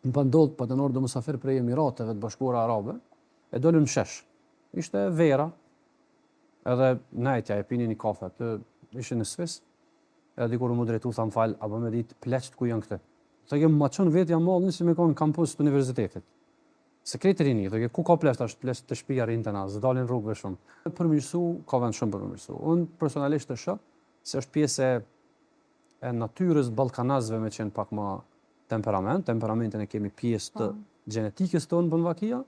më pa ndodhë pa të nërë mësafir prej Emirateve të Bashkuara Arabe, e dolën shesh. Ishte vera, edhe najtja e pini një kafe, të ishte në Svis, edhe dikur mu drejtu, thamë falë, apo me ditë pleqët ku janë këtë. Të kemë ma qënë vetë jam malë si me konë kampus të universitetit. Sekretari rini, të ku ka pleqët të shpija rinë të nazë, dalin rrugëve shumë. Përmirësu, ka vend shumë përmirësu. Unë personalisht të shë, se është pjesë e natyrës ballkanazëve me qenë pak ma temperamentin e kemi pjesë të gjenetikës tonë bën vakia,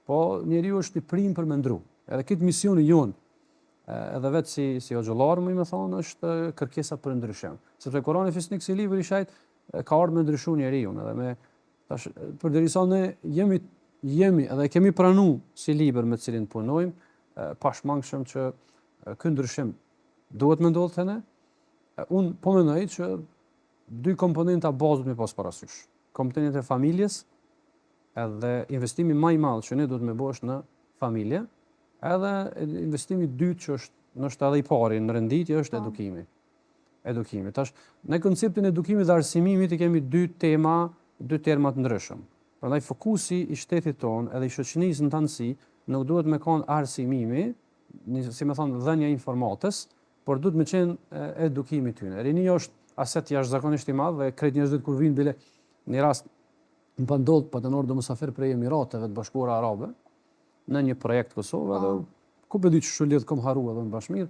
po njeriu është i primë për me ndru. Edhe këtë misioni jonë, edhe vetë si hoxhallar, më thonë, është kërkesa për ndryshim. Sepse Kurani fisnik si libri i shajt ka ardhur me ndryshu njeriu, edhe me tash përderisa ne jemi edhe kemi pranu si libër me të cilin punojmë, pashmangshëm që ky ndryshim duhet me ndodhë të ne. Unë po mendoj që dy komponenta bazë me pas parasysh. Komponenti e familjes, edhe investimi më i madh që ne duhet me bësh në familje, edhe investimi i dytë që është nështë edhe i pari në renditje është edukimi. Tash, në konceptin e edukimit dhe arsimimit i kemi dy terma të ndryshëm. Prandaj fokusi i shtetit tonë edhe i shoqërisë në tanësi nuk duhet me konë arsimimi, si me thonë dhënia informatës, por duhet me qenë edukimi tyne. Rinia është aset jashtëzakonisht i madh dhe krejt njerëzit kur vinë bile një rast më pa ndodhë pa të nërë do mësafir prej Emirateve të Bashkuara Arabe në një projekt Kosovë, edhe ku pëdi që shullet kom haru edhe në bashmir,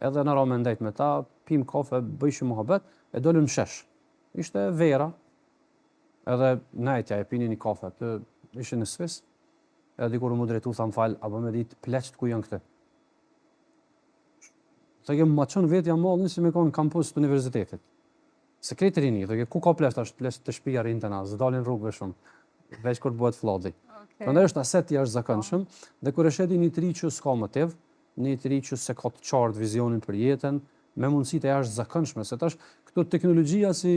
edhe në rame ndajt me ta, pim kafe, bëjshim muhabet, e dolën shesh. Ishte vera, edhe najtja e pini një kafe, të ishte në Svis, edhe dikur mu drejtu, thamë falë, apo me ditë pleqët ku janë këtë. Të kemë ma qënë vetë jam malë si me konë kampus të universitetit. Sekretari rini, të ku ka pleqët të shpija rinë të nazë, dalin rrugëve shumë, veç kur bëhet flodi. Prandaj është aset jashtëzakonshëm, dhe kur e sheti një tri që s'ka motiv, një tri që se ka të qartë vizionin për jetën, me mundësit e jashtëzakonshme, se tash këto teknologjia si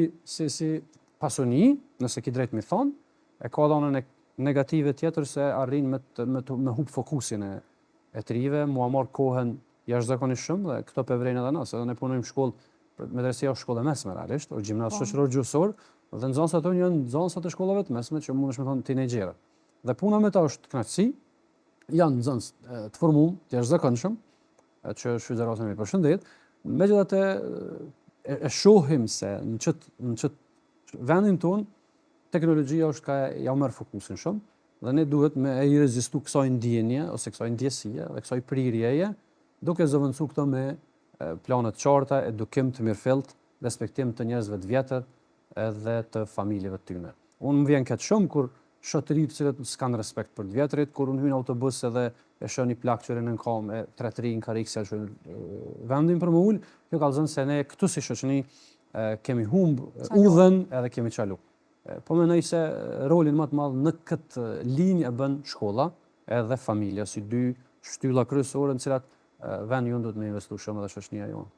pasoni, nëse ki drejt mi thonë, e ka dhënën e negative tjetër se arrin me hub fokusin e trive, mua marr kohën jashtëzakonisht shumë, dhe këto përvrejnë edhe nëse, edhe ne punojmë shkollë, medresia është shkollë e mesme realisht, o gjimnaz shoqëror gjuhësor, dhe nxënësat tonë janë nxënësat e shkollave të mesme që mundesh me thonë tinejdxherë. Dhe puna me ta është kënaqësi, janë nxënës të formuar, të jashtëzakonshëm, që shfrytëzohen me përshëndet, megjithatë e shohim se në çët vendin tonë teknologjia është ka ja merr fokusin shumë, dhe ne duhet me e rezistu kësaj ndjenje ose kësaj ndjesie dhe kësaj prirjeje, duke zëvendësu këto me plane të qarta, edukim të mirëfillt, respektim të njerëzve të vjetër edhe të familjeve të tyre. Unë më vjen këtë shumë kur shoqëri të cilët s'kan respekt për të vjetrit, kur unë hyj në autobus edhe e shoh një plak që në kam e tretëri në karikse që vendin për më ul, kjo ka thënë se ne këtu si shoqëni kemi humb udhën edhe kemi çalu. Po mendoj se rolin më të madh në këtë linjë e bën shkolla edhe familja si dy shtylla kryesore në cilat vendi jonë duhet me investu shumë edhe shoqënia jonë.